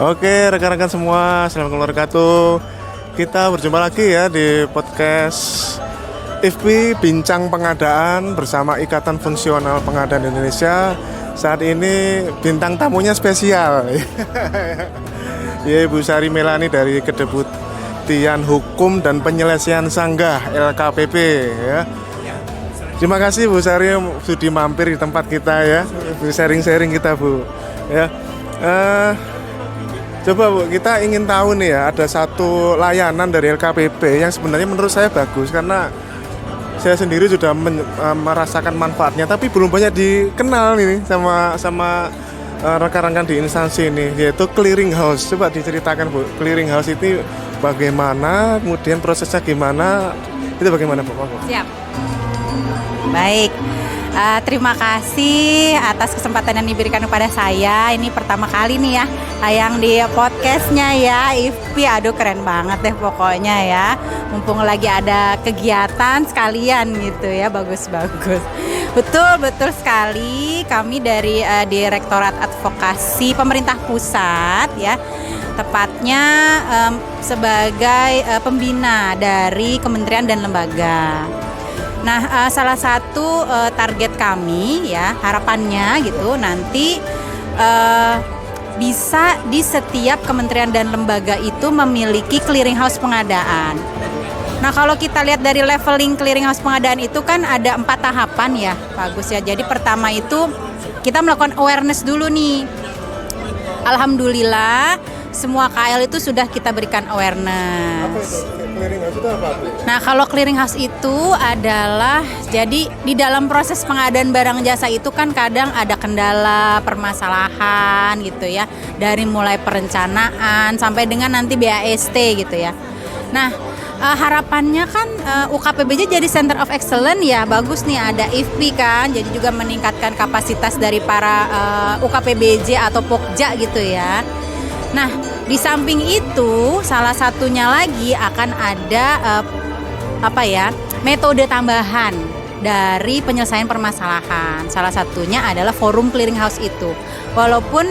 Oke, rekan-rekan semua, assalamualaikum warahmatullahi wabarakatuh. Kita berjumpa lagi ya di podcast IFPI Bincang Pengadaan bersama Ikatan Fungsional Pengadaan Indonesia. Saat ini bintang tamunya spesial. Ya, Ibu Sari Melani dari Kedeputian Hukum dan Penyelesaian Sanggah LKPP ya. Terima kasih Bu Sari sudah mampir di tempat kita ya. Sharing-sharing kita Bu. Ya. Coba Bu, kita ingin tahu nih ya, ada satu layanan dari LKPP yang sebenarnya menurut saya bagus karena saya sendiri sudah merasakan manfaatnya, tapi belum banyak dikenal nih sama rekan-rekan di instansi ini, yaitu clearing house. Coba diceritakan Bu, clearing house itu bagaimana, kemudian prosesnya gimana, itu bagaimana Bu? Siap. Baik. Terima kasih atas kesempatan yang diberikan kepada saya. Ini pertama kali nih ya tayang di podcastnya ya IFPI. Aduh keren banget deh pokoknya ya. Mumpung lagi ada kegiatan sekalian gitu ya, bagus-bagus. Betul sekali. Kami dari Direktorat Advokasi Pemerintah Pusat ya, tepatnya sebagai pembina dari kementerian dan lembaga. Nah, salah satu target kami ya, harapannya gitu nanti bisa di setiap kementerian dan lembaga itu memiliki clearing house pengadaan. Nah, kalau kita lihat dari leveling clearing house pengadaan itu kan ada 4 tahapan ya, bagus ya. Jadi pertama itu kita melakukan awareness dulu nih. Alhamdulillah semua KL itu sudah kita berikan awareness. Apa itu? Clearing house itu apa? Nah, kalau clearing house itu adalah, jadi di dalam proses pengadaan barang jasa itu kan kadang ada kendala, permasalahan gitu ya, dari mulai perencanaan sampai dengan nanti BAST gitu ya. Nah, harapannya kan UKPBJ jadi Center of Excellence ya, bagus nih ada IFPI kan, jadi juga meningkatkan kapasitas dari para UKPBJ atau Pokja gitu ya. Nah, di samping itu salah satunya lagi akan ada metode tambahan dari penyelesaian permasalahan. Salah satunya adalah forum clearing house itu. Walaupun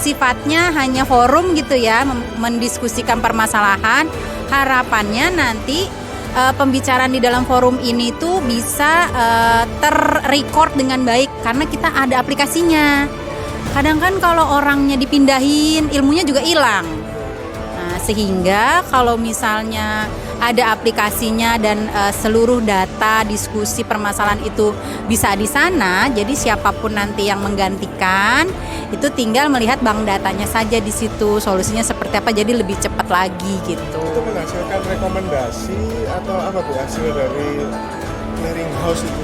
sifatnya hanya forum gitu ya, mendiskusikan permasalahan, harapannya nanti pembicaraan di dalam forum ini tuh bisa terrecord dengan baik karena kita ada aplikasinya. Kadang kan kalau orangnya dipindahin, ilmunya juga hilang. Nah, sehingga kalau misalnya ada aplikasinya dan seluruh data diskusi permasalahan itu bisa di sana, jadi siapapun nanti yang menggantikan itu tinggal melihat bank datanya saja di situ, solusinya seperti apa, jadi lebih cepat lagi gitu. Itu menghasilkan rekomendasi atau apa Bu hasil dari clearing house itu?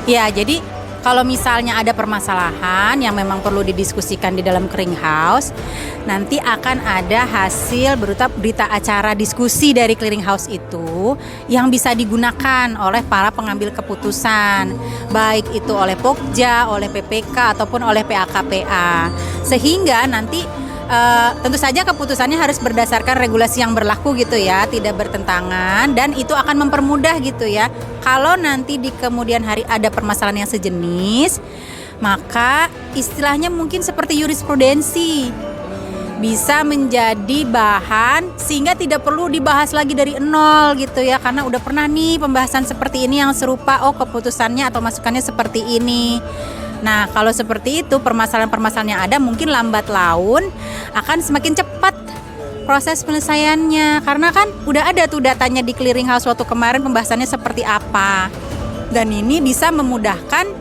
Ya, jadi kalau misalnya ada permasalahan yang memang perlu didiskusikan di dalam clearing house, nanti akan ada hasil berupa berita acara diskusi dari clearing house itu yang bisa digunakan oleh para pengambil keputusan, baik itu oleh Pokja, oleh PPK ataupun oleh PAKPA. Sehingga nanti tentu saja keputusannya harus berdasarkan regulasi yang berlaku gitu ya, tidak bertentangan, dan itu akan mempermudah gitu ya. Kalau nanti di kemudian hari ada permasalahan yang sejenis, maka istilahnya mungkin seperti jurisprudensi bisa menjadi bahan sehingga tidak perlu dibahas lagi dari nol gitu ya, karena udah pernah nih pembahasan seperti ini yang serupa, oh keputusannya atau masukannya seperti ini. Nah, kalau seperti itu permasalahan-permasalahan yang ada mungkin lambat laun akan semakin cepat proses penyelesaiannya, karena kan udah ada tuh datanya di clearing house waktu kemarin pembahasannya seperti apa, dan ini bisa memudahkan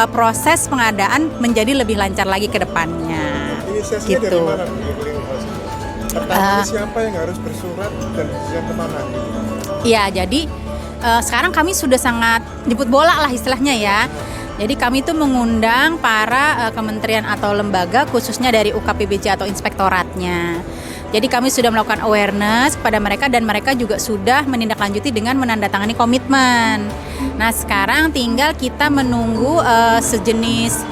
proses pengadaan menjadi lebih lancar lagi ke depannya. Inisiasinya gitu. dari mana Bu clearing house? Pertama siapa yang harus bersurat dan yang kemana? Iya, jadi sekarang kami sudah sangat jemput bola lah istilahnya ya. Jadi kami itu mengundang para kementerian atau lembaga khususnya dari UKPBJ atau inspektoratnya. Jadi kami sudah melakukan awareness kepada mereka dan mereka juga sudah menindaklanjuti dengan menandatangani komitmen. Nah, sekarang tinggal kita menunggu sejenis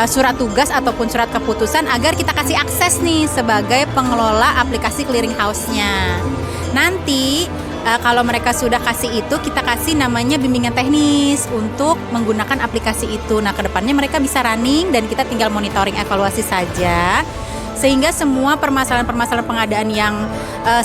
surat tugas ataupun surat keputusan agar kita kasih akses nih sebagai pengelola aplikasi clearing house-nya. Nanti kalau mereka sudah kasih itu, kita kasih namanya bimbingan teknis untuk menggunakan aplikasi itu. Nah, kedepannya mereka bisa running dan kita tinggal monitoring evaluasi saja sehingga semua permasalahan-permasalahan pengadaan yang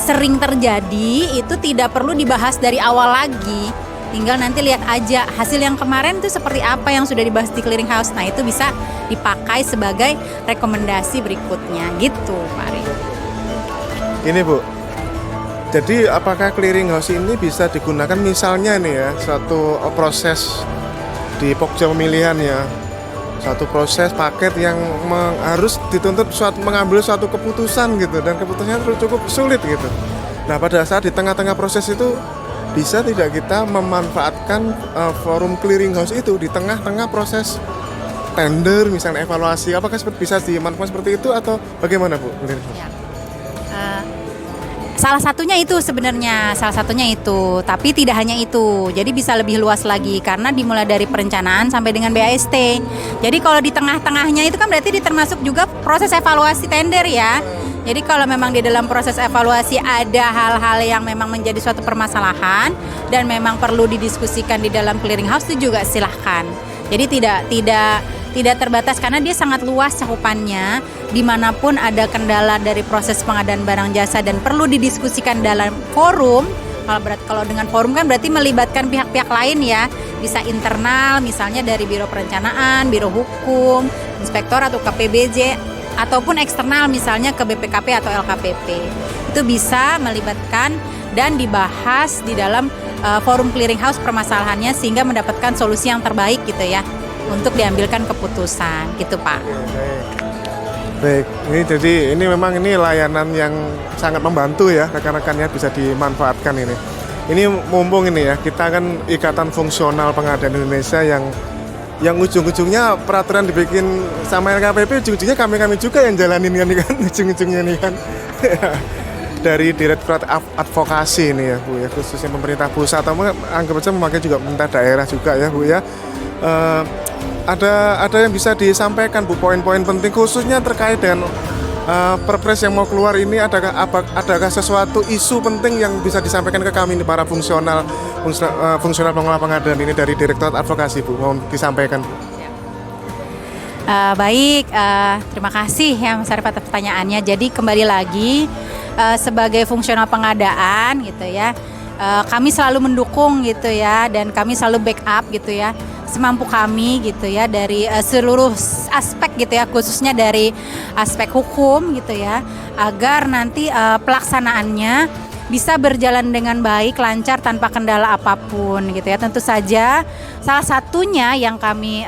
sering terjadi itu tidak perlu dibahas dari awal lagi. Tinggal nanti lihat aja hasil yang kemarin itu seperti apa yang sudah dibahas di clearing house. Nah, itu bisa dipakai sebagai rekomendasi berikutnya gitu, Pak Ari. Ini Bu, jadi apakah clearing house ini bisa digunakan misalnya nih ya, suatu proses di pokja pemilihan ya, suatu proses paket yang harus dituntut mengambil suatu keputusan gitu, dan keputusannya cukup sulit gitu. Nah, pada saat di tengah-tengah proses itu bisa tidak kita memanfaatkan forum clearing house itu di tengah-tengah proses tender, misalnya evaluasi, apakah bisa dimanfaatkan seperti itu atau bagaimana Bu? Ya. Salah satunya itu sebenarnya, tapi tidak hanya itu. Jadi bisa lebih luas lagi karena dimulai dari perencanaan sampai dengan BAST. Jadi kalau di tengah-tengahnya itu kan berarti termasuk juga proses evaluasi tender ya. Jadi kalau memang di dalam proses evaluasi ada hal-hal yang memang menjadi suatu permasalahan dan memang perlu didiskusikan di dalam clearing house itu juga silahkan. Jadi tidak terbatas karena dia sangat luas cakupannya. Dimanapun ada kendala dari proses pengadaan barang jasa dan perlu didiskusikan dalam forum. Kalau dengan forum kan berarti melibatkan pihak-pihak lain ya, bisa internal misalnya dari Biro Perencanaan, Biro Hukum, Inspektor atau KPBJ, ataupun eksternal misalnya ke BPKP atau LKPP. Itu bisa melibatkan dan dibahas di dalam forum clearing house permasalahannya sehingga mendapatkan solusi yang terbaik gitu ya untuk diambilkan keputusan gitu Pak. Baik, ini memang ini layanan yang sangat membantu ya rekan-rekannya, bisa dimanfaatkan ini. Ini mumpung ini ya, kita kan Ikatan Fungsional Pengadaan Indonesia yang ujung-ujungnya peraturan dibikin sama LKPP, ujung-ujungnya kami juga yang jalanin kan ujung-ujungnya nih kan. Dari Direktorat Advokasi ini ya Bu ya, khususnya pemerintah pusat atau anggap saja memakai juga pemerintah daerah juga ya Bu ya. Ada yang bisa disampaikan Bu, poin-poin penting khususnya terkait dengan perpres yang mau keluar ini, adakah sesuatu isu penting yang bisa disampaikan ke kami para fungsional pengelola pengadaan ini dari Direktorat Advokasi Bu, mau disampaikan Bu? Baik, terima kasih ya Mas Arif atas pertanyaannya. Jadi kembali lagi sebagai fungsional pengadaan gitu ya, kami selalu mendukung gitu ya, dan kami selalu backup gitu ya semampu kami gitu ya dari seluruh aspek gitu ya, khususnya dari aspek hukum gitu ya, agar nanti pelaksanaannya bisa berjalan dengan baik, lancar, tanpa kendala apapun gitu ya. Tentu saja salah satunya yang kami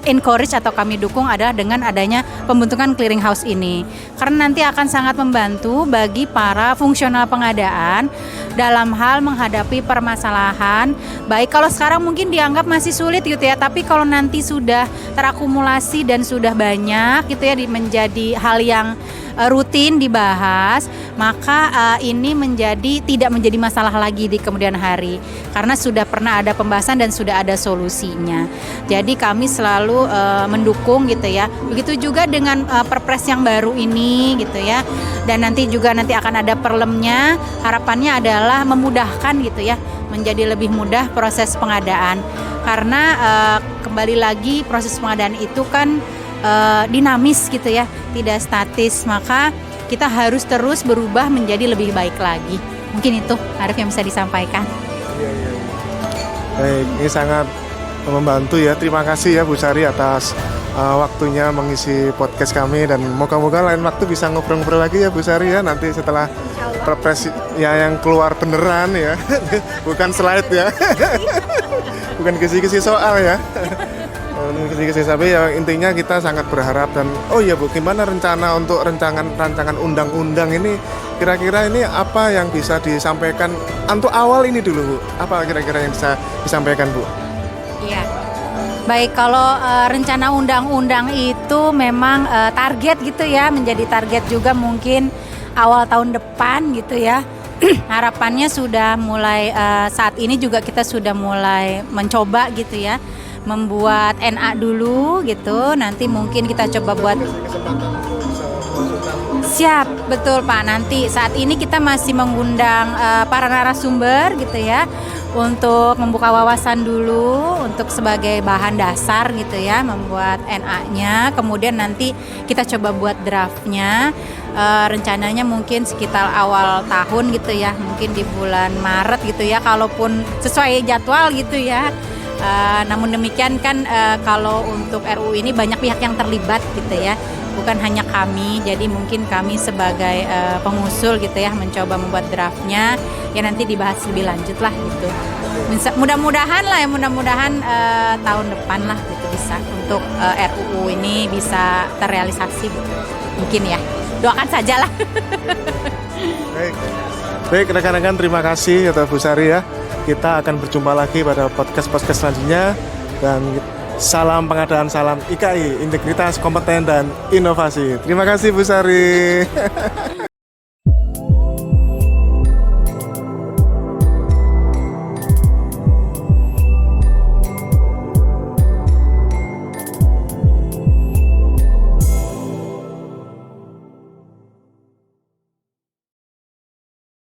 encourage atau kami dukung adalah dengan adanya pembentukan clearing house ini, karena nanti akan sangat membantu bagi para fungsional pengadaan dalam hal menghadapi permasalahan. Baik kalau sekarang mungkin dianggap masih sulit gitu ya, tapi kalau nanti sudah terakumulasi dan sudah banyak gitu ya menjadi hal yang rutin dibahas, maka ini tidak menjadi masalah lagi di kemudian hari karena sudah pernah ada pembahasan dan sudah ada solusinya. Jadi kami selalu mendukung gitu ya. Begitu juga dengan perpres yang baru ini gitu ya. Dan nanti akan ada perlemnya. Harapannya adalah memudahkan gitu ya, menjadi lebih mudah proses pengadaan. Karena kembali lagi proses pengadaan itu kan dinamis gitu ya, tidak statis, maka kita harus terus berubah menjadi lebih baik lagi. Mungkin itu Arif yang bisa disampaikan. Iya. Baik, ini sangat membantu ya. Terima kasih ya Bu Sari atas waktunya mengisi podcast kami, dan moga-moga lain waktu bisa ngobrol-ngobrol lagi ya Bu Sari ya, nanti setelah perpres ya yang keluar beneran ya. Bukan slide ya. Bukan kisi-kisi soal ya. Tapi ya intinya kita sangat berharap. Dan oh iya Bu, gimana rencana untuk rancangan undang-undang ini, kira-kira ini apa yang bisa disampaikan untuk awal ini dulu Bu, apa kira-kira yang bisa disampaikan Bu? Iya, baik, kalau rencana undang-undang itu memang target gitu ya, menjadi target juga mungkin awal tahun depan gitu ya. Harapannya sudah mulai saat ini juga kita sudah mulai mencoba gitu ya, membuat NA dulu gitu, nanti mungkin kita coba buat. Siap, betul Pak. Nanti saat ini kita masih mengundang para narasumber gitu ya, untuk membuka wawasan dulu untuk sebagai bahan dasar gitu ya, membuat NA-nya, kemudian nanti kita coba buat draftnya. Rencananya mungkin sekitar awal tahun gitu ya, mungkin di bulan Maret gitu ya, kalaupun sesuai jadwal gitu ya. Namun demikian kan kalau untuk RUU ini banyak pihak yang terlibat gitu ya, bukan hanya kami, jadi mungkin kami sebagai pengusul gitu ya mencoba membuat draftnya, ya nanti dibahas lebih lanjut lah gitu. Mudah-mudahan tahun depan lah gitu bisa untuk RUU ini bisa terrealisasi gitu. Mungkin ya, doakan saja lah. Baik rekan-rekan, terima kasih atas Bu Sari ya. Kita akan berjumpa lagi pada podcast selanjutnya, dan salam pengadaan, salam IKI, integritas, kompeten, dan inovasi. Terima kasih Bu Sari.